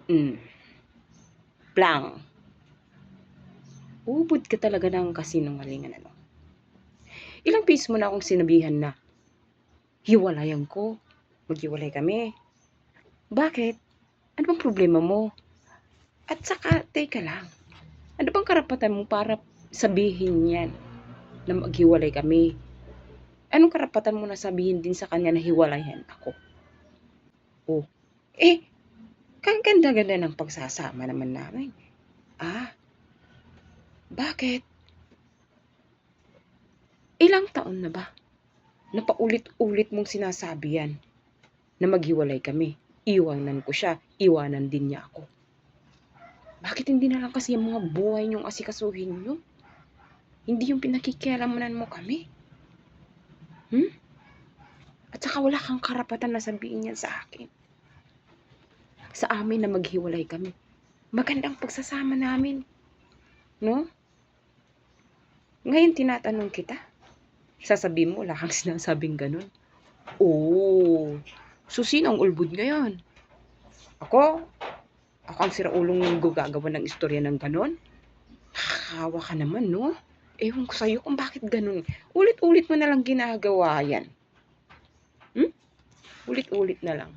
Hmm, Plang. Ubod ka talaga ng kasinungalingan, ano? Ilang beses mo na akong sinabihan na hiwalayan ko, maghiwalay kami. Bakit? Ano bang problema mo? At saka, teka lang, ano bang karapatan mo para sabihin yan na maghiwalay kami? Anong karapatan mo na sabihin din sa kanya na hiwalayan ako? Oh, eh, kaganda-ganda ng pagsasama naman namin. Bakit? Ilang taon na ba na paulit-ulit mong sinasabi yan na maghiwalay kami? Iwanan ko siya, iwanan din niya ako. Bakit hindi na lang kasi yung mga buhay niyong asikasuhin niyo? Hindi yung pinakikialamanan mo kami? At saka wala kang karapatan na sabihin yan sa akin. Sa amin na maghiwalay kami. Magandang pagsasama namin. No? Ngayon tinatanong kita. Sasabihin mo, wala kang sinasabing ganun. Oh, so sino ang ulbod ngayon? Ako? Ako ang siraulong gagawa ng istorya ng ganon? Nakakawa ka naman, no? Ewan ko sa'yo kung bakit ganun. Ulit-ulit mo na lang ginagawa yan. Ulit-ulit na lang.